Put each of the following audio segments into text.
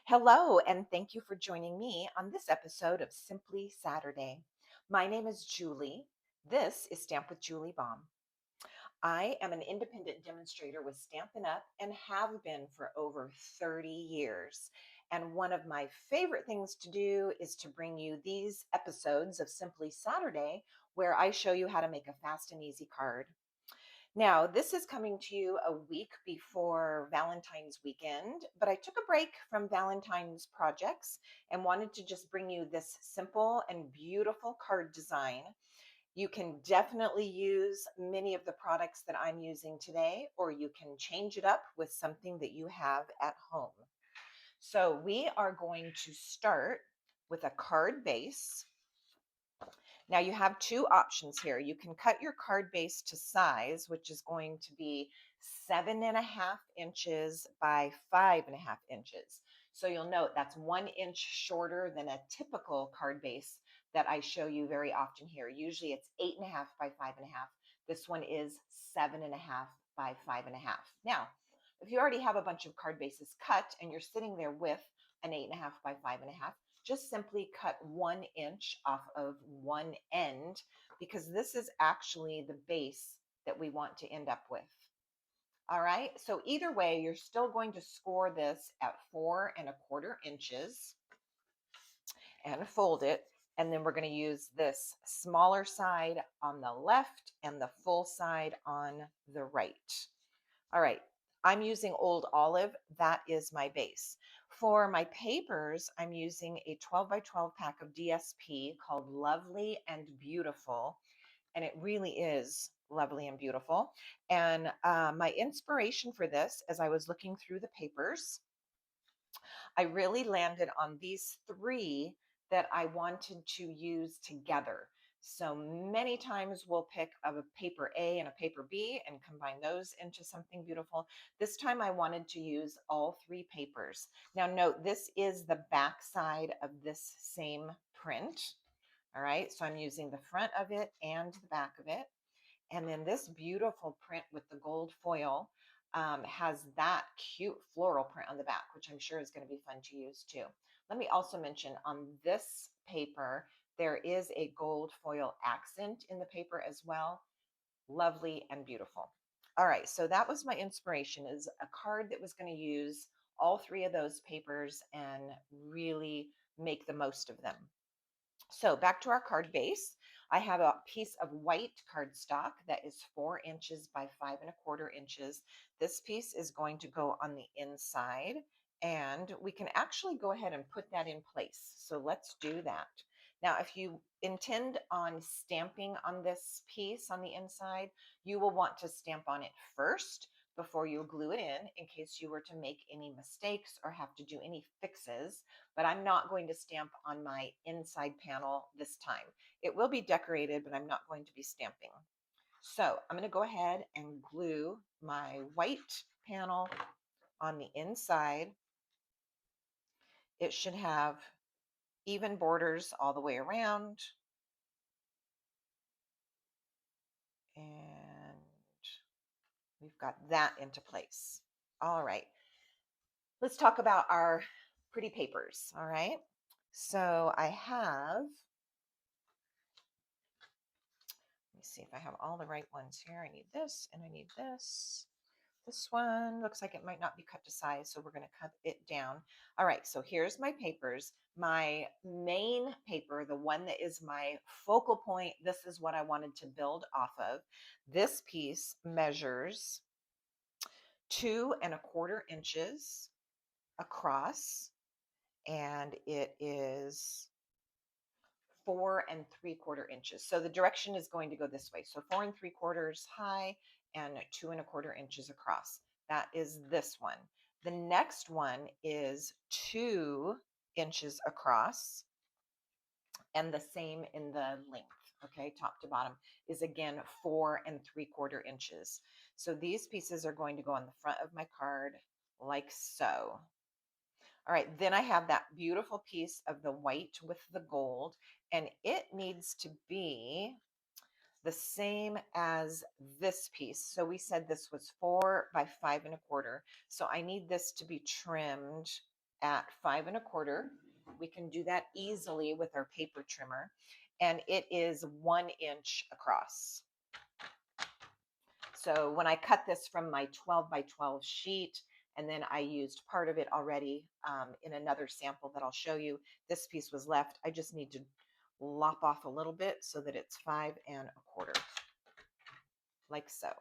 Hello, and thank you for joining me on this episode of Simply Saturday. My name is Julie. This is Stamp with Julie Baum. I am an independent demonstrator with Stampin' Up and have been for over 30 years. And one of my favorite things to do is to bring you these episodes of Simply Saturday where I show you how to make a fast and easy card. Now, this is coming to you a week before Valentine's weekend, but I took a break from Valentine's projects and wanted to just bring you this simple and beautiful card design. You can definitely use many of the products that I'm using today, or you can change it up with something that you have at home. So, we are going to start with a card base. Now you have two options here. You can cut your card base to size, which is going to be 7.5 inches by 5.5 inches. So you'll note that's 1 inch shorter than a typical card base that I show you very often here. Usually it's 8.5 by 5.5. This one is 7.5 by 5.5. Now, if you already have a bunch of card bases cut and you're sitting there with an 8.5 by 5.5, just simply cut 1 inch off of one end because this is actually the base that we want to end up with. All right, so either way, you're still going to score this at 4.25 inches and fold it. And then we're going to use this smaller side on the left and the full side on the right. All right, I'm using Old Olive. That is my base. For my papers, I'm using a 12 by 12 pack of DSP called Lovely and Beautiful. And it really is lovely and beautiful. And my inspiration for this, as I was looking through the papers, I really landed on these three that I wanted to use together. So many times we'll pick a paper A and a paper B and combine those into something beautiful. This time I wanted to use all three papers. Now note, this is the back side of this same print. All right, so I'm using the front of it and the back of it. And then this beautiful print with the gold foil has that cute floral print on the back, which I'm sure is going to be fun to use too. Let me also mention on this paper, there is a gold foil accent in the paper as well. Lovely and beautiful. All right, so that was my inspiration, is a card that was going to use all three of those papers and really make the most of them. So back to our card base. I have a piece of white cardstock that is 4 inches by 5.25 inches. This piece is going to go on the inside, and we can actually go ahead and put that in place. So let's do that. Now, if you intend on stamping on this piece on the inside, you will want to stamp on it first before you glue it in case you were to make any mistakes or have to do any fixes. But I'm not going to stamp on my inside panel this time. It will be decorated, but I'm not going to be stamping. So I'm going to go ahead and glue my white panel on the inside. It should have even borders all the way around. And we've got that into place. All right. Let's talk about our pretty papers. All right. So I have, let me see if I have all the right ones here. I need this and I need this. This one looks like it might not be cut to size, so we're going to cut it down. All right, so here's my papers. My main paper, the one that is my focal point, this is what I wanted to build off of. This piece measures 2.25 inches across, and it is 4.75 inches. So the direction is going to go this way. So 4.75 high and 2.25 inches across. That is this one. The next one is 2 inches across and the same in the length. Okay, top to bottom is again 4.75 inches. So these pieces are going to go on the front of my card like so. All right, then I have that beautiful piece of the white with the gold, and it needs to be the same as this piece. So we said this was 4 by 5.25. So I need this to be trimmed at 5 1/4. We can do that easily with our paper trimmer. And it is 1 inch across. So when I cut this from my 12 by 12 sheet, and then I used part of it already in another sample that I'll show you, this piece was left. I just need to lop off a little bit so that it's 5 1/4, like so.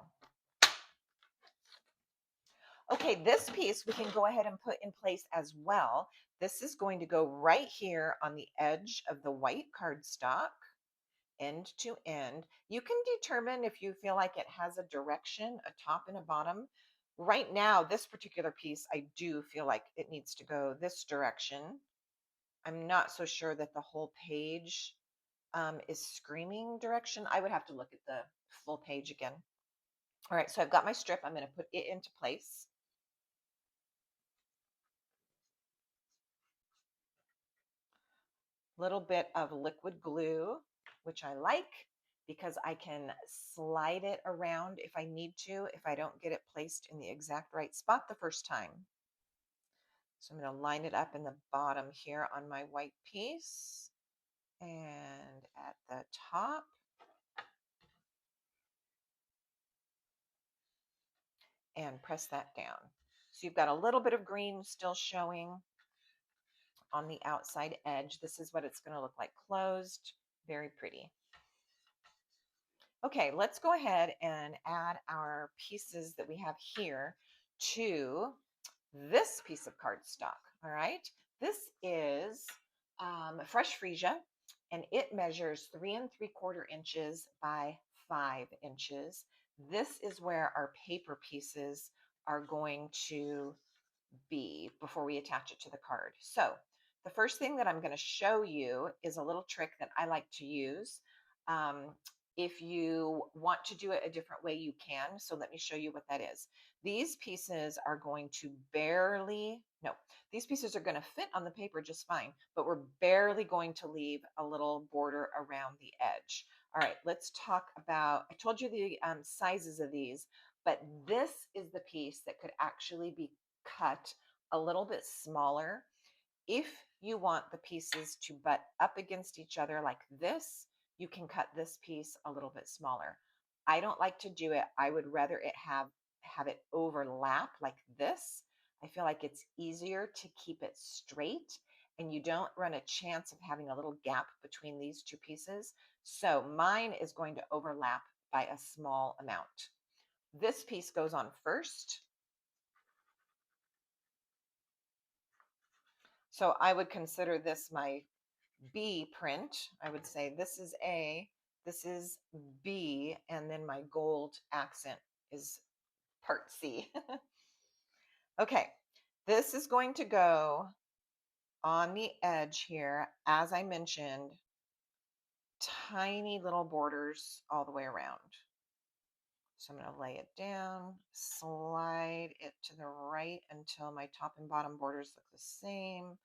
Okay, this piece we can go ahead and put in place as well. This is going to go right here on the edge of the white cardstock, end to end. You can determine if you feel like it has a direction, a top and a bottom. Right now, this particular piece, I do feel like it needs to go this direction. I'm not so sure that the whole page is screaming direction. I would have to look at the full page again. All right, so I've got my strip. I'm going to put it into place. Little bit of liquid glue, which I like because I can slide it around if I need to, if I don't get it placed in the exact right spot the first time. So I'm going to line it up in the bottom here on my white piece and at the top. And press that down. So you've got a little bit of green still showing on the outside edge. This is what it's going to look like closed. Very pretty. Okay, let's go ahead and add our pieces that we have here to this piece of cardstock. All right, this is fresh freesia, and it measures 3 3/4 inches by 5 inches. This is where our paper pieces are going to be before we attach it to the card. So the first thing that I'm going to show you is a little trick that I like to use. Um, if you want to do it a different way, you can. So let me show you what that is. These pieces are going to barely, no, these pieces are going to fit on the paper just fine, but we're barely going to leave a little border around the edge. All right, let's talk about, I told you the sizes of these, but this is the piece that could actually be cut a little bit smaller. If you want the pieces to butt up against each other like this, you can cut this piece a little bit smaller. I don't like to do it. I would rather it have it overlap like this. I feel like it's easier to keep it straight and you don't run a chance of having a little gap between these two pieces. So mine is going to overlap by a small amount. This piece goes on first. So I would consider this my B print. I would say this is A, this is B, and then my gold accent is part C. Okay, this is going to go on the edge here, as I mentioned, tiny little borders all the way around. So I'm going to lay it down, slide it to the right until my top and bottom borders look the same.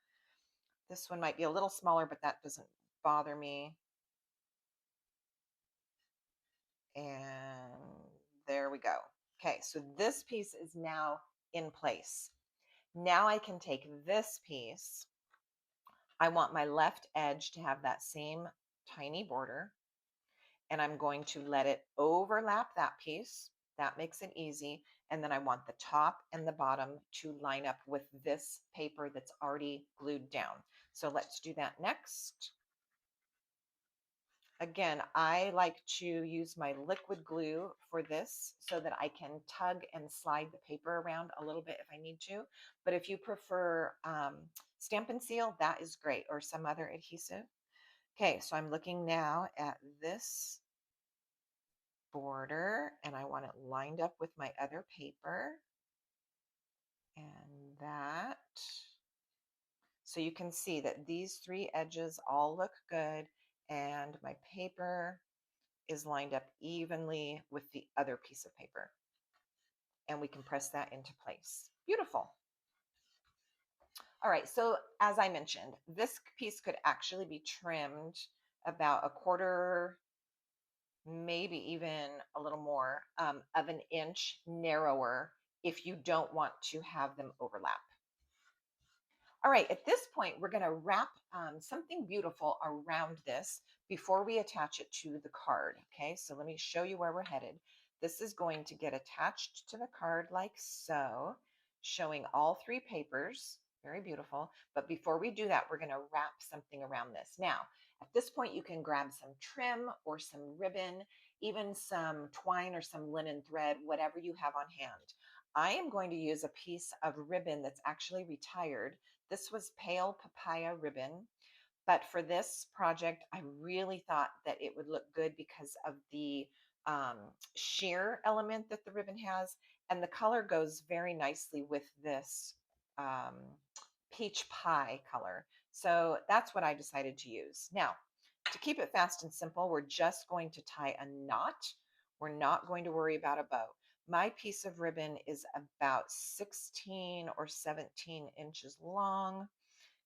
This one might be a little smaller, but that doesn't bother me. And there we go. Okay, so this piece is now in place. Now I can take this piece. I want my left edge to have that same tiny border, and I'm going to let it overlap that piece. That makes it easy. And then I want the top and the bottom to line up with this paper that's already glued down. So let's do that next. Again, I like to use my liquid glue for this so that I can tug and slide the paper around a little bit if I need to. But if you prefer Stampin' Seal, that is great, or some other adhesive. Okay, so I'm looking now at this border and I want it lined up with my other paper. And that. So you can see that these three edges all look good and my paper is lined up evenly with the other piece of paper. And we can press that into place. Beautiful. All right, so as I mentioned, this piece could actually be trimmed about 1/4, maybe even a little more of an inch narrower if you don't want to have them overlap. All right, at this point, we're going to wrap something beautiful around this before we attach it to the card. Okay, so let me show you where we're headed. This is going to get attached to the card like so, showing all three papers. Very beautiful. But before we do that, we're going to wrap something around this. Now, at this point, you can grab some trim or some ribbon, even some twine or some linen thread, whatever you have on hand. I am going to use a piece of ribbon that's actually retired. This was pale papaya ribbon, but for this project, I really thought that it would look good because of the um, sheer element that the ribbon has, and the color goes very nicely with this um, peach pie color. So that's what I decided to use. Now, to keep it fast and simple, we're just going to tie a knot. We're not going to worry about a bow. My piece of ribbon is about 16 or 17 inches long.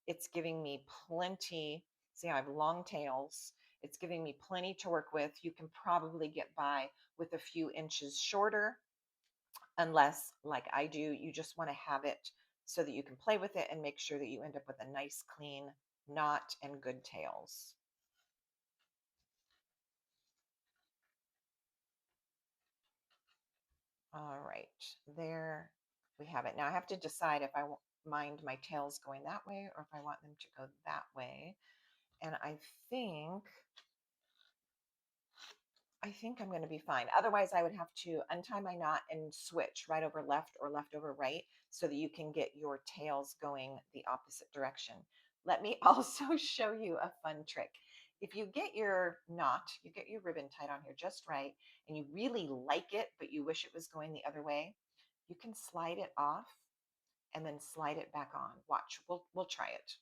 It's giving me plenty. See, I have long tails. It's giving me plenty to work with. You can probably get by with a few inches shorter, unless, like I do, you just want to have it so that you can play with it and make sure that you end up with a nice, clean knot and good tails. All right, there we have it. Now I have to decide if I mind my tails going that way or if I want them to go that way. And I think I'm going to be fine. Otherwise, I would have to untie my knot and switch right over left or left over right so that you can get your tails going the opposite direction. Let me also show you a fun trick. If you get your knot, you get your ribbon tied on here just right, and you really like it, but you wish it was going the other way, you can slide it off and then slide it back on. Watch, we'll try it.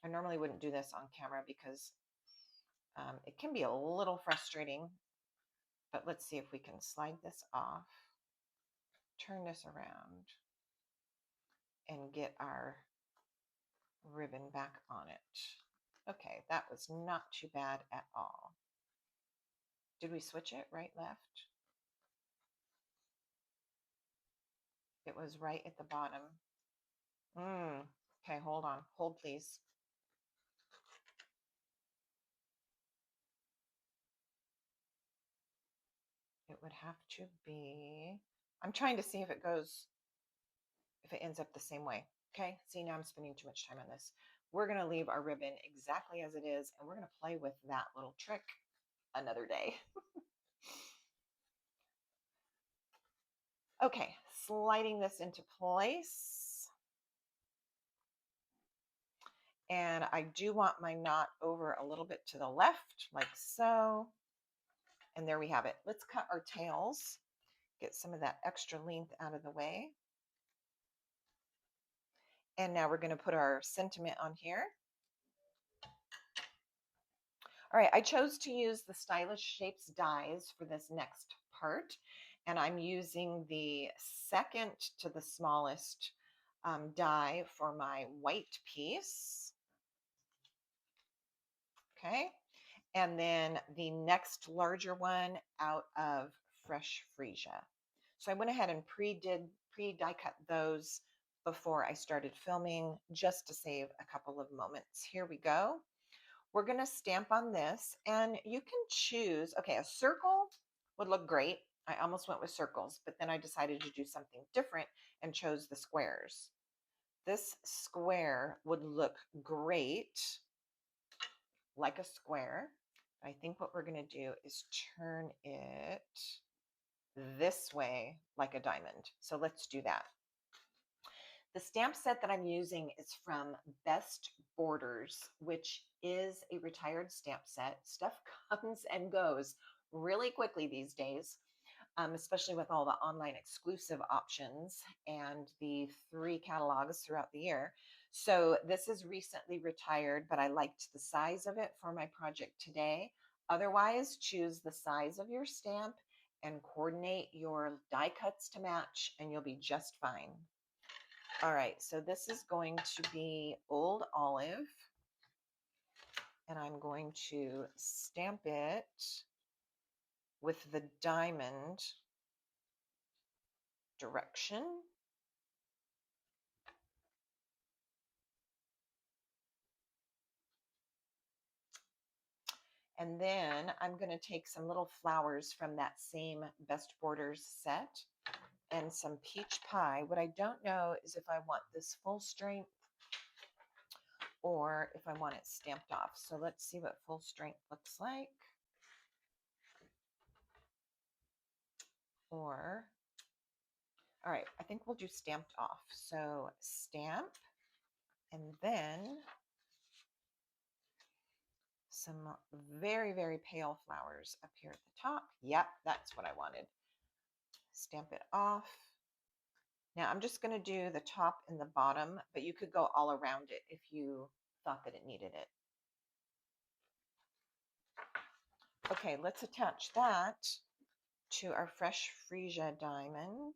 I normally wouldn't do this on camera because it can be a little frustrating. But let's see if we can slide this off, turn this around, and get our ribbon back on it. Okay, that was not too bad at all. Did we switch it right, left? It was right at the bottom. Okay, hold on. Hold, please. It would have to be, I'm trying to see if it goes, if it ends up the same way. Okay, see, now I'm spending too much time on this. We're going to leave our ribbon exactly as it is, and we're going to play with that little trick another day. Okay, sliding this into place. And I do want my knot over a little bit to the left, like so. And there we have it. Let's cut our tails, get some of that extra length out of the way. And now we're going to put our sentiment on here. All right, I chose to use the Stylish Shapes dies for this next part. And I'm using the second to the smallest die for my white piece. Okay. And then the next larger one out of Fresh Freesia. So I went ahead and pre-die cut those before I started filming just to save a couple of moments. Here we go. We're going to stamp on this, and you can choose, okay, a circle would look great. I almost went with circles, but then I decided to do something different and chose the squares. This square would look great like a square. I think what we're going to do is turn it this way like a diamond. So let's do that. The stamp set that I'm using is from Best Borders, which is a retired stamp set. Stuff comes and goes really quickly these days, especially with all the online exclusive options and the 3 catalogs throughout the year. So this is recently retired, but I liked the size of it for my project today. Otherwise, choose the size of your stamp and coordinate your die cuts to match, and you'll be just fine. All right, so this is going to be Old Olive, and I'm going to stamp it with the diamond direction. And then I'm going to take some little flowers from that same Best Borders set and some peach pie. What I don't know is if I want this full strength or if I want it stamped off. So let's see what full strength looks like. Or, all right, I think we'll do stamped off. So stamp, and then some very, very pale flowers up here at the top. Yep, that's what I wanted. Stamp it off. Now I'm just going to do the top and the bottom, but you could go all around it if you thought that it needed it. Okay, let's attach that to our fresh freesia diamond.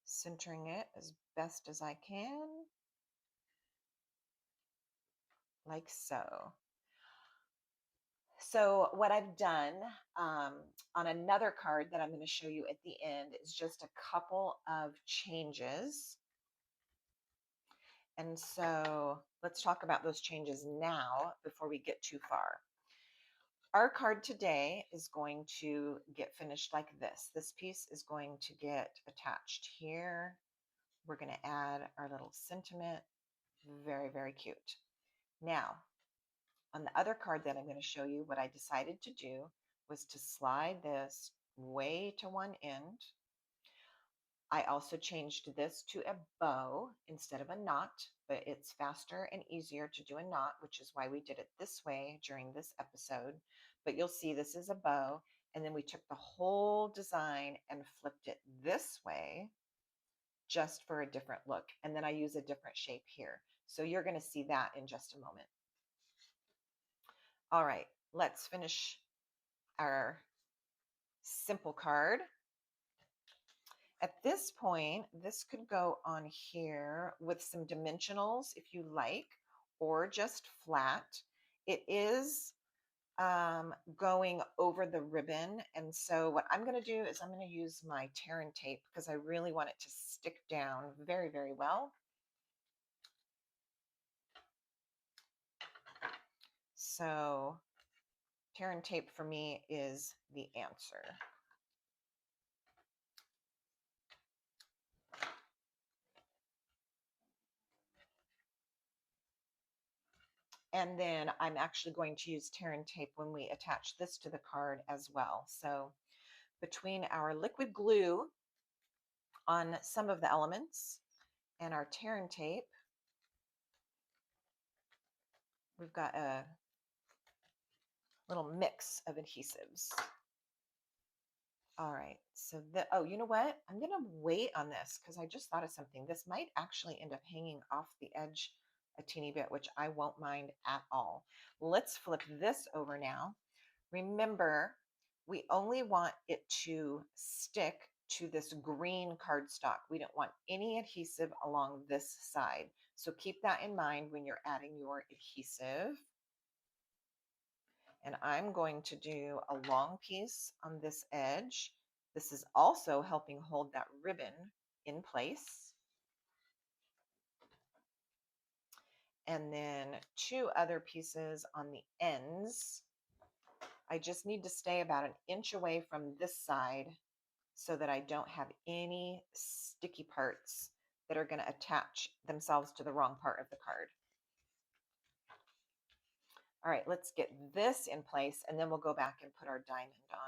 Centering it as best as I can, like so. So what I've done on another card that I'm going to show you at the end is just a couple of changes. And so let's talk about those changes now before we get too far. Our card today is going to get finished like this. This piece is going to get attached here. We're going to add our little sentiment. Very, very cute. Now, on the other card that I'm going to show you, what I decided to do was to slide this way to one end. I also changed this to a bow instead of a knot, but it's faster and easier to do a knot, which is why we did it this way during this episode. But you'll see this is a bow, and then we took the whole design and flipped it this way just for a different look. And then I use a different shape here. So you're going to see that in just a moment. All right, let's finish our simple card. At this point, this could go on here with some dimensionals if you like, or just flat. It is going over the ribbon. And so what I'm going to do is I'm going to use my tear and tape because I really want it to stick down very, very well. So tear and tape for me is the answer. And then I'm actually going to use tear and tape when we attach this to the card as well. So between our liquid glue on some of the elements and our tear and tape, we've got a little mix of adhesives. All right, so oh, you know what? I'm gonna wait on this because I just thought of something. This might actually end up hanging off the edge a teeny bit, which I won't mind at all. Let's flip this over now. Remember, we only want it to stick to this green cardstock. We don't want any adhesive along this side. So keep that in mind when you're adding your adhesive. And I'm going to do a long piece on this edge. This is also helping hold that ribbon in place. And then two other pieces on the ends. I just need to stay about an inch away from this side so that I don't have any sticky parts that are going to attach themselves to the wrong part of the card. All right, let's get this in place and then we'll go back and put our diamond on.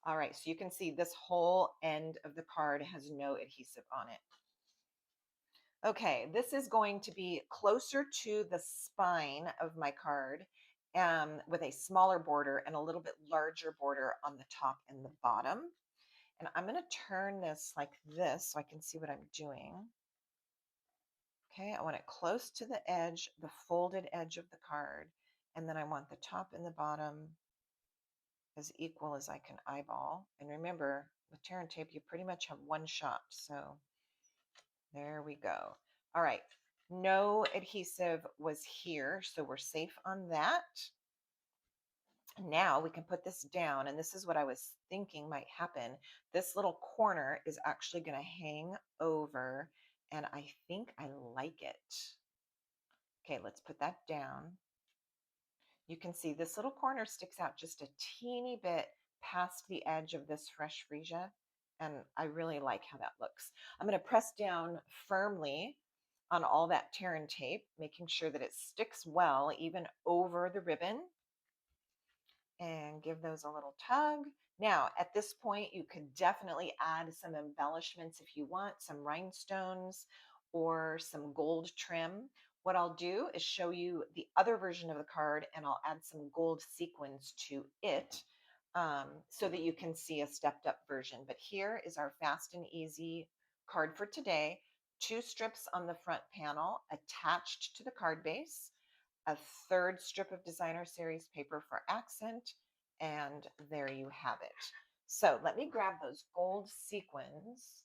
All right, so you can see this whole end of the card has no adhesive on it. Okay, this is going to be closer to the spine of my card with a smaller border and a little bit larger border on the top and the bottom. And I'm going to turn this like this so I can see what I'm doing. Okay, I want it close to the edge, the folded edge of the card. And then I want the top and the bottom as equal as I can eyeball. And remember, with tear and tape, you pretty much have one shot. So there we go. All right, no adhesive was here, so we're safe on that. Now we can put this down, and this is what I was thinking might happen. This little corner is actually going to hang over, and I think I like it. Okay, let's put that down. You can see this little corner sticks out just a teeny bit past the edge of this fresh freesia, and I really like how that looks. I'm going to press down firmly on all that tear and tape, making sure that it sticks well even over the ribbon, and give those a little tug. Now, at this point, you could definitely add some embellishments if you want, some rhinestones or some gold trim. What I'll do is show you the other version of the card, and I'll add some gold sequins to it, so that you can see a stepped up version. But here is our fast and easy card for today. 2 strips on the front panel attached to the card base, a third strip of designer series paper for accent, and there you have it. So let me grab those gold sequins.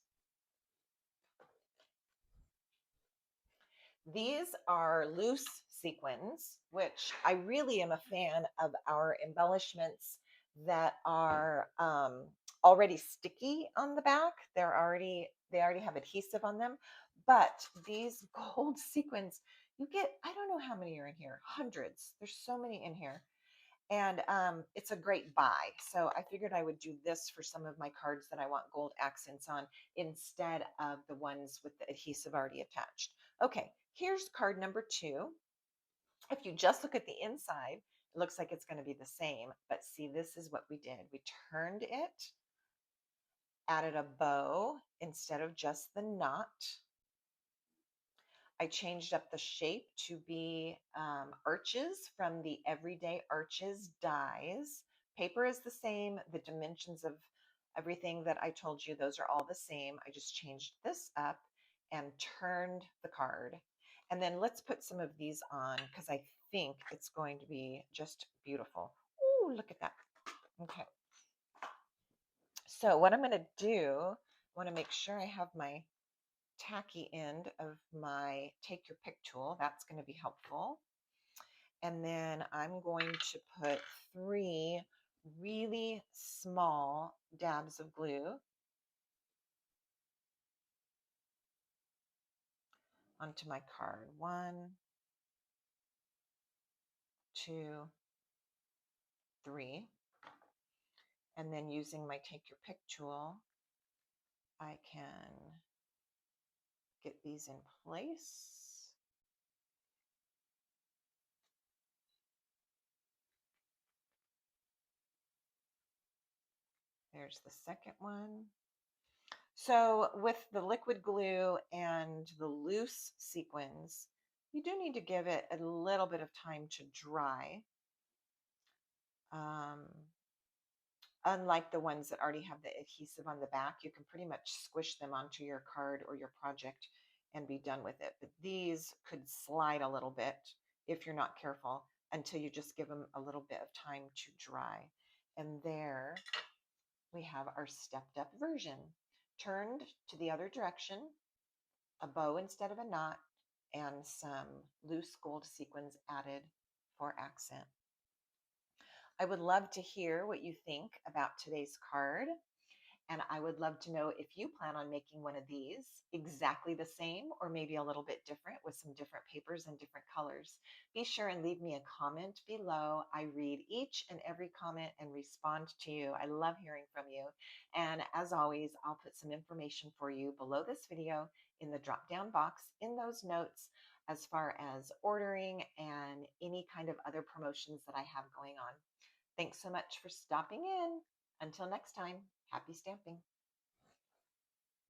These are loose sequins, which I really am a fan of our embellishments that are already sticky on the back. They already have adhesive on them, but these gold sequins, you get, I don't know how many are in here, hundreds. There's so many in here. And it's a great buy. So I figured I would do this for some of my cards that I want gold accents on instead of the ones with the adhesive already attached. Okay, here's card number 2. If you just look at the inside, it looks like it's going to be the same. But see, this is what we did. We turned it, added a bow instead of just the knot. I changed up the shape to be arches from the Everyday Arches dies. Paper is the same. The dimensions of everything that I told you, those are all the same. I just changed this up and turned the card. And then let's put some of these on because I think it's going to be just beautiful. Ooh, look at that. Okay. So what I'm going to do, I want to make sure I have my tacky end of my take your pick tool. That's going to be helpful. And then I'm going to put 3 really small dabs of glue onto my card. 1, 2, 3. And then using my take your pick tool, I can get these in place. There's the second one. So with the liquid glue and the loose sequins, you do need to give it a little bit of time to dry. Unlike the ones that already have the adhesive on the back, you can pretty much squish them onto your card or your project and be done with it. But these could slide a little bit if you're not careful until you just give them a little bit of time to dry. And there we have our stepped up version. Turned to the other direction, a bow instead of a knot, and some loose gold sequins added for accent. I would love to hear what you think about today's card. And I would love to know if you plan on making one of these exactly the same or maybe a little bit different with some different papers and different colors. Be sure and leave me a comment below. I read each and every comment and respond to you. I love hearing from you. And as always, I'll put some information for you below this video in the drop down box in those notes as far as ordering and any kind of other promotions that I have going on. Thanks so much for stopping in. Until next time, happy stamping.